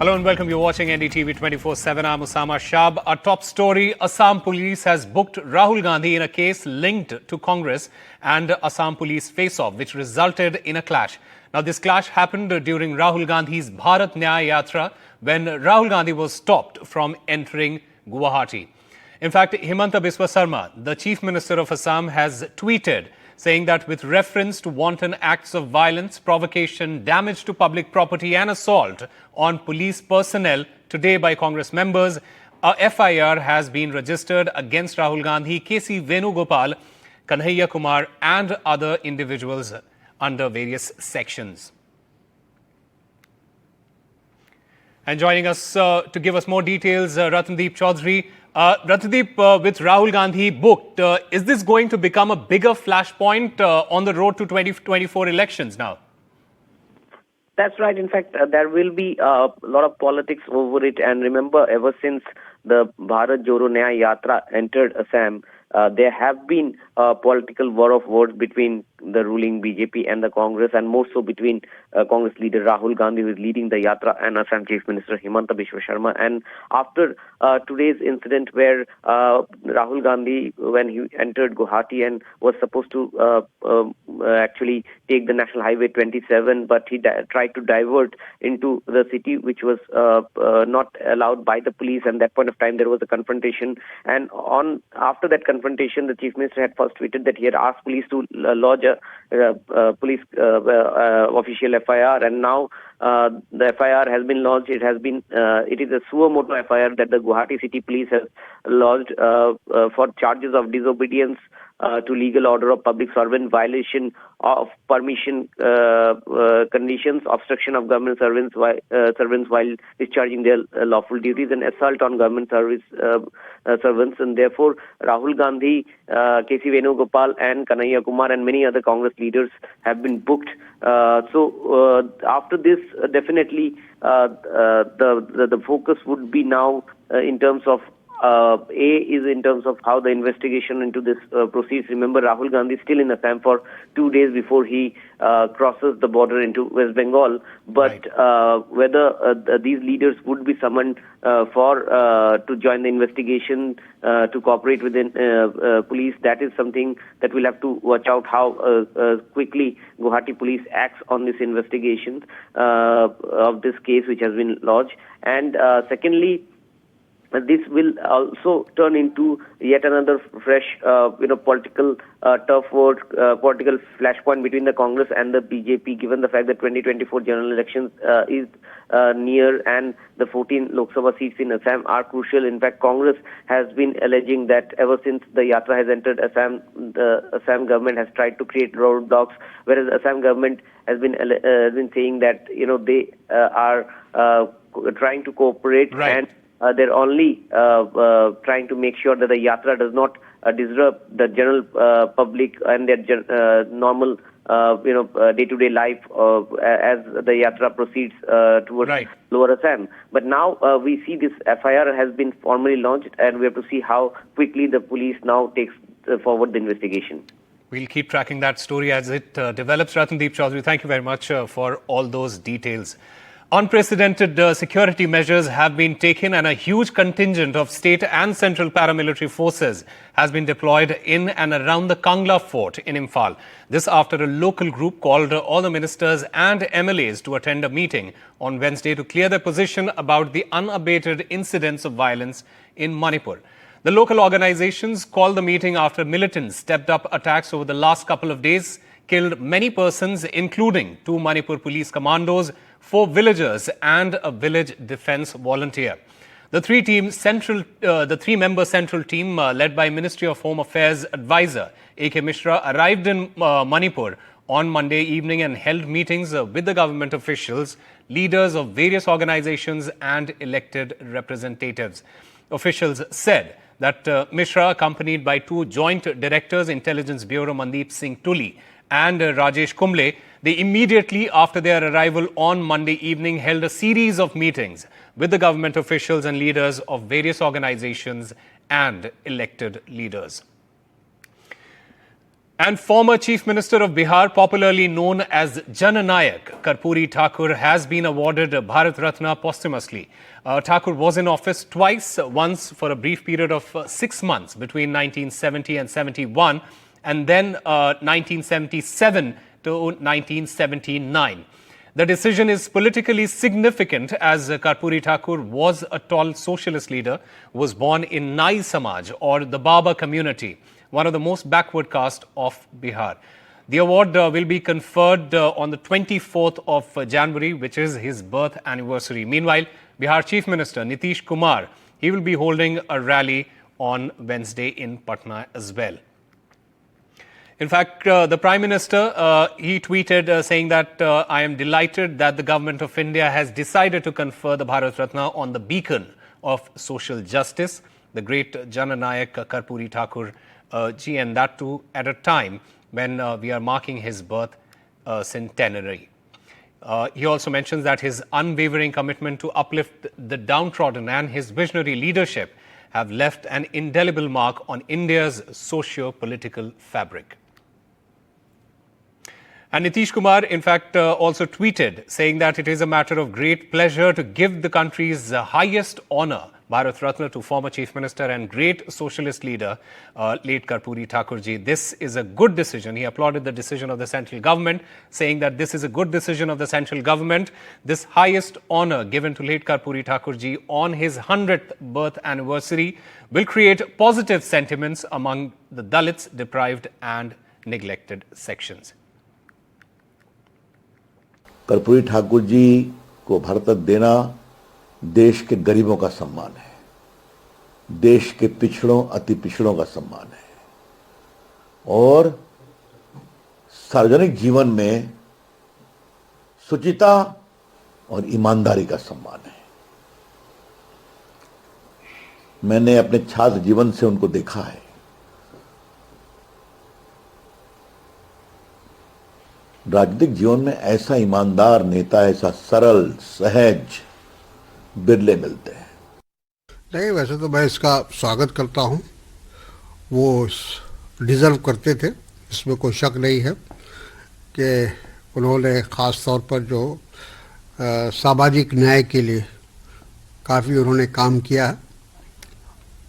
Hello and welcome. You're watching NDTV 24/7. I'm Osama Shab. Our top story: Assam police has booked Rahul Gandhi in a case linked to Congress and Assam police face-off, which resulted in a clash. Now, this clash happened during Rahul Gandhi's Bharat Nyay Yatra when Rahul Gandhi was stopped from entering Guwahati. In fact, Himanta Biswa Sarma, the Chief Minister of Assam, has tweeted saying that with reference to wanton acts of violence, provocation, damage to public property and assault on police personnel today by Congress members, a FIR has been registered against Rahul Gandhi, KC Venugopal, Kanhaiya Kumar and other individuals under various sections. And joining us to give us more details, Ratandeep Chaudhary. Ratandeep, with Rahul Gandhi booked, is this going to become a bigger flashpoint on the road to 2024 elections now? That's right. In fact, there will be a lot of politics over it. And remember, ever since the Bharat Jodo Nyay Yatra entered Assam, there have been a political war of words between the ruling BJP and the Congress, and more so between Congress leader Rahul Gandhi, who is leading the Yatra, and Assam Chief Minister Himanta Biswa Sarma. And after today's incident where Rahul Gandhi, when he entered Guwahati and was supposed to actually take the National Highway 27, but he tried to divert into the city, which was not allowed by the police. And at that point of time, there was a confrontation. And after that confrontation, the Chief Minister had first tweeted that he had asked police to lodge a police official FIR, and now the FIR has been lodged. It is a suo motu FIR that the Guwahati City Police has lodged for charges of disobedience to legal order of public servant, violation of permission conditions, obstruction of government servants while discharging their lawful duties, and assault on government servants. And therefore, Rahul Gandhi, KC Venugopal and Kanhaiya Kumar and many other Congress leaders have been booked. So after this, definitely the focus would be now in terms of in terms of how the investigation into this proceeds. Remember, Rahul Gandhi is still in Assam for 2 days before he crosses the border into West Bengal. But whether these leaders would be summoned to join the investigation, to cooperate with the police, that is something that we'll have to watch out how quickly Guwahati police acts on this investigation of this case which has been lodged. And secondly, this will also turn into yet another fresh, political turf war, political flashpoint between the Congress and the BJP, given the fact that 2024 general elections is near and the 14 Lok Sabha seats in Assam are crucial. In fact, Congress has been alleging that ever since the Yatra has entered Assam, the Assam government has tried to create roadblocks, whereas the Assam government has been saying that they are trying to cooperate. Right. And they're only trying to make sure that the Yatra does not disrupt the general public and their normal, day-to-day life as the Yatra proceeds towards Lower Assam. But now we see this FIR has been formally launched, and we have to see how quickly the police now takes forward the investigation. We'll keep tracking that story as it develops. Ratandeep Chaudhary, thank you very much for all those details. Unprecedented security measures have been taken and a huge contingent of state and central paramilitary forces has been deployed in and around the Kangla fort in Imphal. This after a local group called all the ministers and MLAs to attend a meeting on Wednesday to clear their position about the unabated incidents of violence in Manipur. The local organizations called the meeting after militants stepped up attacks over the last couple of days, killed many persons, including 2 Manipur police commandos, 4 villagers and a village defense volunteer. The 3-member central team led by Ministry of Home Affairs advisor A.K. Mishra arrived in Manipur on Monday evening and held meetings with the government officials, leaders of various organizations and elected representatives. Officials said that Mishra, accompanied by 2 joint directors, Intelligence Bureau Mandeep Singh Tuli and Rajesh Kumble, they immediately after their arrival on Monday evening held a series of meetings with the government officials and leaders of various organizations and elected leaders. And former Chief Minister of Bihar, popularly known as Jananayak, Karpuri Thakur, has been awarded Bharat Ratna posthumously. Thakur was in office twice, once for a brief period of 6 months between 1970 and 71, and then 1977 to 1979. The decision is politically significant as Karpuri Thakur was a tall socialist leader who was born in Nai Samaj, or the Baba community, one of the most backward caste of Bihar. The award will be conferred on the 24th of January, which is his birth anniversary. Meanwhile, Bihar Chief Minister Nitish Kumar, he will be holding a rally on Wednesday in Patna as well. In fact, the Prime Minister, he tweeted saying that I am delighted that the Government of India has decided to confer the Bharat Ratna on the beacon of social justice, the great Jananayak Karpuri Thakur ji, and that too at a time when we are marking his birth centenary. He also mentions that his unwavering commitment to uplift the downtrodden and his visionary leadership have left an indelible mark on India's socio-political fabric. And Nitish Kumar, in fact, also tweeted saying that it is a matter of great pleasure to give the country's highest honor, Bharat Ratna, to former Chief Minister and great socialist leader, late Karpuri Thakurji. This is a good decision. He applauded the decision of the central government, saying that this is a good decision of the central government. This highest honor given to late Karpuri Thakurji on his 100th birth anniversary will create positive sentiments among the Dalits, deprived and neglected sections. Karpoori Thakur ji को भारत रत्न देना देश के गरीबों का सम्मान है, देश के पिछड़ों अति पिछड़ों का सम्मान है और सार्वजनिक जीवन में शुचिता और ईमानदारी का सम्मान है। मैंने अपने छात्र जीवन से उनको देखा है। राजनीतिक जीवन में ऐसा ईमानदार नेता, ऐसा सरल सहज बिरले मिलते हैं। नहीं, वैसे तो मैं इसका स्वागत करता हूं। वो डिजर्व करते थे, इसमें कोई शक नहीं है कि उन्होंने ख़ास तौर पर जो सामाजिक न्याय के लिए काफ़ी उन्होंने काम किया है।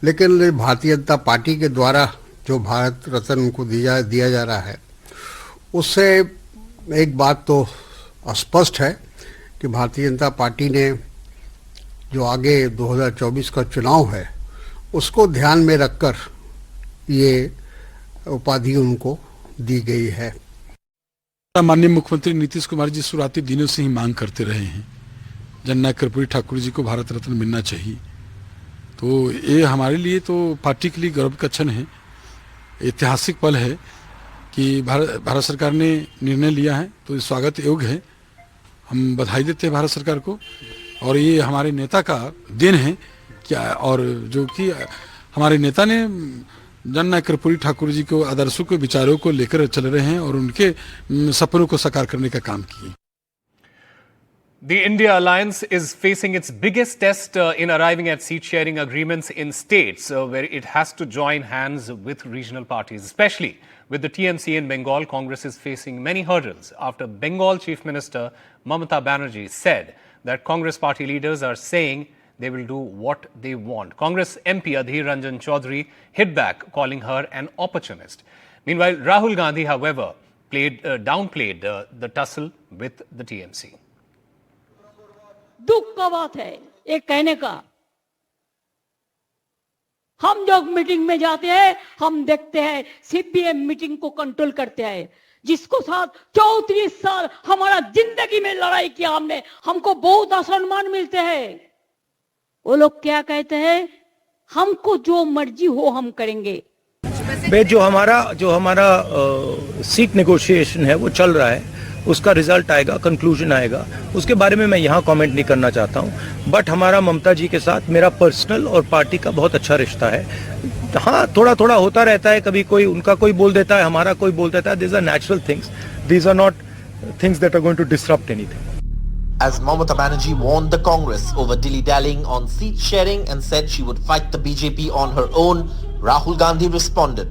लेकिन भारतीय जनता पार्टी के द्वारा जो भारत रत्न उनको दिया जा रहा है, उससे एक बात तो स्पष्ट है कि भारतीय जनता पार्टी ने जो आगे 2024 का चुनाव है उसको ध्यान में रखकर ये उपाधि उनको दी गई है। माननीय मुख्यमंत्री नीतीश कुमार जी शुरुआती दिनों से ही मांग करते रहे हैं, जननायक कर्पूरी ठाकुर जी को भारत रत्न मिलना चाहिए। तो ये हमारे लिए तो पार्टी के लिए गर्व का क्षण है, ऐतिहासिक पल है कि भारत सरकार ने निर्णय लिया है, तो स्वागत योग्य है। हम बधाई देते हैं भारत सरकार को और ये हमारे नेता का देन है क्या, और जो कि हमारे नेता ने जननायक कर्पूरी ठाकुर जी को आदर्शों को विचारों को लेकर चल रहे हैं और उनके सपनों को साकार करने का काम किए। The India alliance is facing its biggest test in arriving at seat-sharing agreements in states where it has to join hands with regional parties. Especially with the TMC in Bengal, Congress is facing many hurdles after Bengal Chief Minister Mamata Banerjee said that Congress party leaders are saying they will do what they want. Congress MP Adhir Ranjan Chaudhary hit back, calling her an opportunist. Meanwhile, Rahul Gandhi, however, downplayed the tussle with the TMC. दुख का बात है ये कहने का। हम जब meeting में जाते हैं हम देखते हैं सीपीएम मीटिंग को कंट्रोल करते हैं, जिसको साथ 34 साल हमारा जिंदगी में लड़ाई किया हमने, हमको बहुत सम्मान मिलते हैं। वो लोग क्या कहते हैं, हमको जो मर्जी हो हम करेंगे। जो हमारा सीट नेगोशिएशन है वो चल रहा है, उसका रिजल्ट आएगा, कंक्लूजन आएगा, उसके बारे में मैं यहाँ कमेंट नहीं करना चाहता हूँ। बट हमारा ममता जी के साथ मेरा पर्सनल और पार्टी का बहुत अच्छा रिश्ता है। हाँ, थोड़ा थोड़ा होता रहता है, कभी कोई उनका कोई बोल देता है, हमारा कोई बोल देता है। These are natural things. These are not things that are going to disrupt anything. As Mamata Banerjee warned the Congress over dilly-dallying on seat sharing and said she would fight the BJP on her own, Rahul Gandhi responded.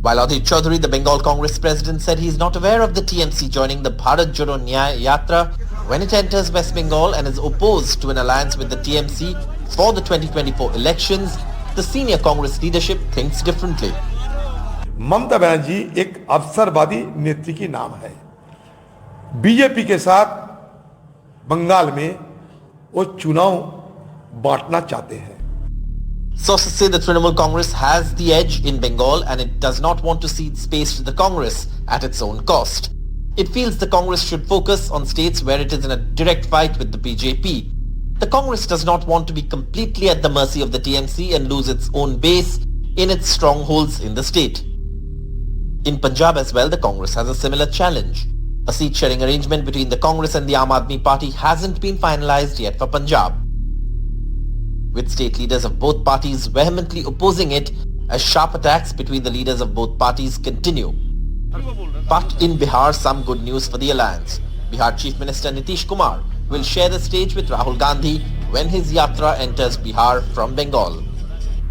While Adhir Chaudhary, the Bengal Congress president, said he is not aware of the TMC joining the Bharat Jodo Nyay Yatra when it enters West Bengal and is opposed to an alliance with the TMC for the 2024 elections, the senior Congress leadership thinks differently. Mamata Banerjee एक अवसरवादी नेत्री की नाम है। BJP के साथ बंगाल में वो चुनाव बांटना चाहते हैं। Sources say the Trinamool Congress has the edge in Bengal and it does not want to cede space to the Congress at its own cost. It feels the Congress should focus on states where it is in a direct fight with the BJP. The Congress does not want to be completely at the mercy of the TMC and lose its own base in its strongholds in the state. In Punjab as well, the Congress has a similar challenge. A seat-sharing arrangement between the Congress and the Aam Aadmi Party hasn't been finalized yet for Punjab, with state leaders of both parties vehemently opposing it as sharp attacks between the leaders of both parties continue. But in Bihar, some good news for the alliance. Bihar Chief Minister Nitish Kumar will share the stage with Rahul Gandhi when his yatra enters Bihar from Bengal.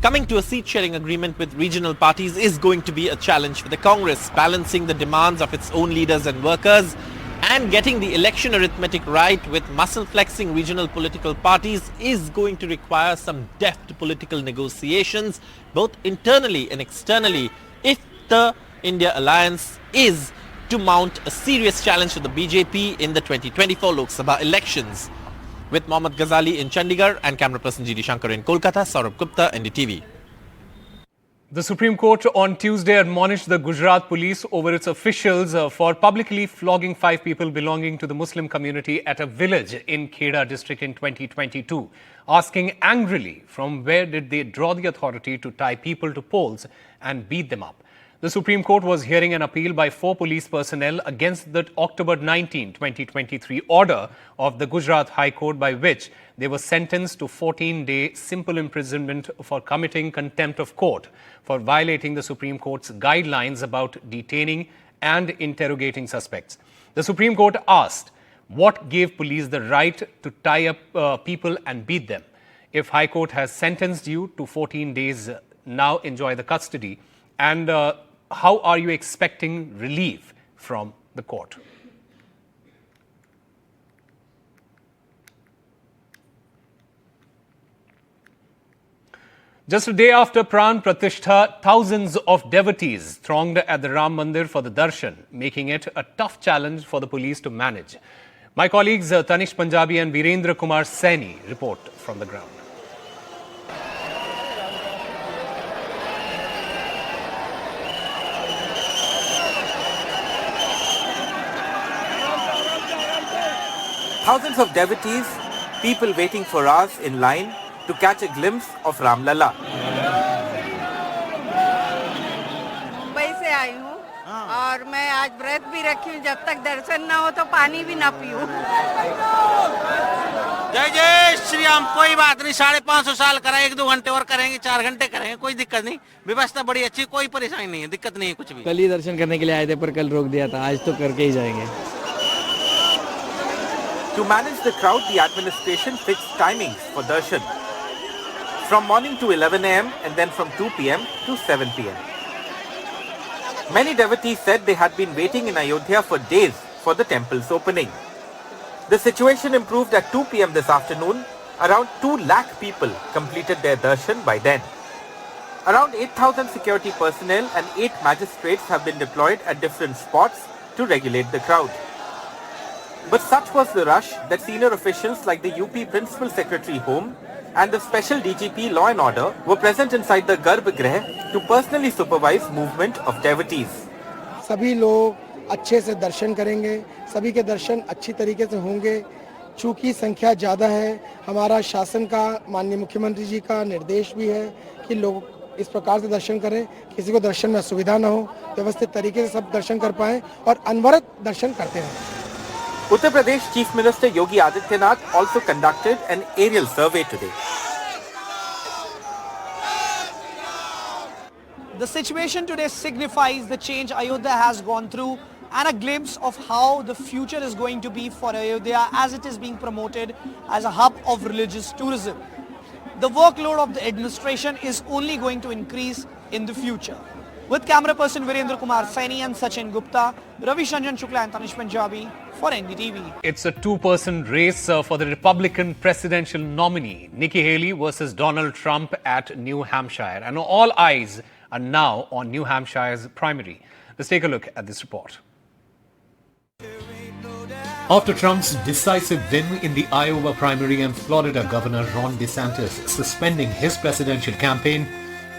Coming to a seat-sharing agreement with regional parties is going to be a challenge for the Congress, balancing the demands of its own leaders and workers and getting the election arithmetic right with muscle-flexing regional political parties is going to require some deft political negotiations, both internally and externally, if the India alliance is to mount a serious challenge to the BJP in the 2024 Lok Sabha elections. With Mohammad Ghazali in Chandigarh and camera person GD Shankar in Kolkata, Saurabh Gupta, NDTV. The Supreme Court on Tuesday admonished the Gujarat police over its officials for publicly flogging 5 people belonging to the Muslim community at a village in Kheda district in 2022, asking angrily from where did they draw the authority to tie people to poles and beat them up. The Supreme Court was hearing an appeal by 4 police personnel against the October 19, 2023 order of the Gujarat High Court by which they were sentenced to 14-day simple imprisonment for committing contempt of court for violating the Supreme Court's guidelines about detaining and interrogating suspects. The Supreme Court asked what gave police the right to tie up people and beat them. If High Court has sentenced you to 14 days, now enjoy the custody. And how are you expecting relief from the court? Just a day after Pran Pratishtha, thousands of devotees thronged at the Ram Mandir for the darshan, making it a tough challenge for the police to manage. My colleagues Tanish Punjabi and Virendra Kumar Saini report from the ground. Thousands of devotees, people waiting for hours in line to catch a glimpse of Ram Lalla. Mumbai से आई हूँ और मैं आज व्रत भी रखी हूँ जब तक दर्शन ना हो तो पानी भी ना पीऊँ। जय जय श्री राम। कोई बात नहीं, 550 साल करा, 1-2 घंटे और करेंगे, 4 घंटे करेंगे, कोई दिक्कत नहीं। व्यवस्था बड़ी अच्छी, कोई परेशानी नहीं है, दिक्कत नहीं है कुछ भी। कल ही दर्शन करने के लिए आए थे पर कल रोक दिया था, आज तो करके ही जाएंगे। To manage the crowd, the administration fixed timings for darshan from morning to 11 a.m. and then from 2 p.m. to 7 p.m. Many devotees said they had been waiting in Ayodhya for days for the temple's opening. The situation improved at 2 p.m. this afternoon. Around 2 lakh people completed their darshan by then. Around 8,000 security personnel and 8 magistrates have been deployed at different spots to regulate the crowd. But such was the rush that senior officials like the UP Principal Secretary Home and the Special DGP Law and Order were present inside the Garbhagriha to personally supervise movement of devotees. सभी लोग अच्छे से दर्शन करेंगे, सभी के दर्शन अच्छी तरीके से होंगे। चूँकि संख्या ज़्यादा है, हमारा शासन का माननीय मुख्यमंत्री जी का निर्देश भी है कि लोग इस प्रकार से दर्शन करें, किसी को दर्शन में असुविधा न हो, व्यवस्थित तरीके से सब दर्शन कर पाएं और अनवरत दर्शन करते रहें। Uttar Pradesh Chief Minister Yogi Adityanath also conducted an aerial survey today. The situation today signifies the change Ayodhya has gone through and a glimpse of how the future is going to be for Ayodhya as it is being promoted as a hub of religious tourism. The workload of the administration is only going to increase in the future. With camera person Virendra Kumar Saini and Sachin Gupta, Ravi Shanjan Shukla and Tanish Punjabi for NDTV. It's a two-person race for the Republican presidential nominee, Nikki Haley versus Donald Trump at New Hampshire. And all eyes are now on New Hampshire's primary. Let's take a look at this report. After Trump's decisive win in the Iowa primary and Florida Governor Ron DeSantis suspending his presidential campaign,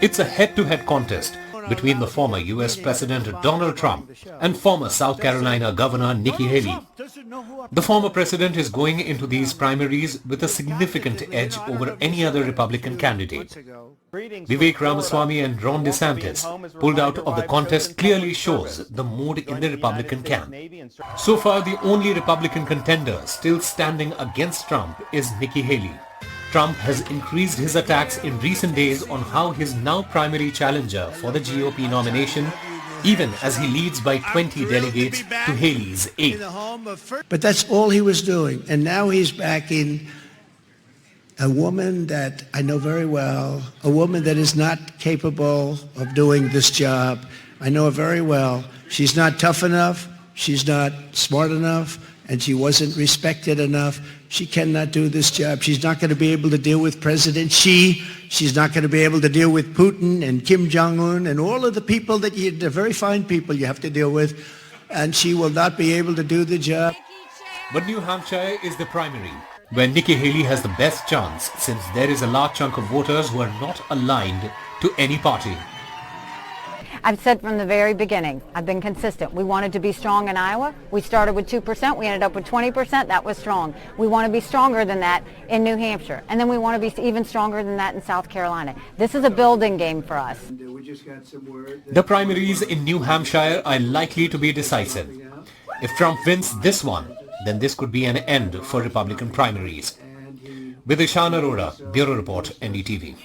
it's a head-to-head contest between the former US President Donald Trump and former South Carolina Governor Nikki Haley. The former president is going into these primaries with a significant edge over any other Republican candidate. Vivek Ramaswamy and Ron DeSantis pulled out of the contest clearly shows the mood in the Republican camp. So far, the only Republican contender still standing against Trump is Nikki Haley. Trump has increased his attacks in recent days on how his now primary challenger for the GOP nomination, even as he leads by 20 delegates to Haley's 8. But that's all he was doing. And now he's backing a woman that I know very well, a woman that is not capable of doing this job. I know her very well. She's not tough enough, she's not smart enough, and she wasn't respected enough. She cannot do this job. She's not going to be able to deal with President Xi. She's not going to be able to deal with Putin and Kim Jong-un and all of the people that they're very fine people you have to deal with. And she will not be able to do the job. But New Hampshire is the primary, where Nikki Haley has the best chance since there is a large chunk of voters who are not aligned to any party. I've said from the very beginning, I've been consistent. We wanted to be strong in Iowa. We started with 2%. We ended up with 20%. That was strong. We want to be stronger than that in New Hampshire. And then we want to be even stronger than that in South Carolina. This is a building game for us. The primaries in New Hampshire are likely to be decisive. If Trump wins this one, then this could be an end for Republican primaries. With Ishan Arora, Bureau Report, NDTV.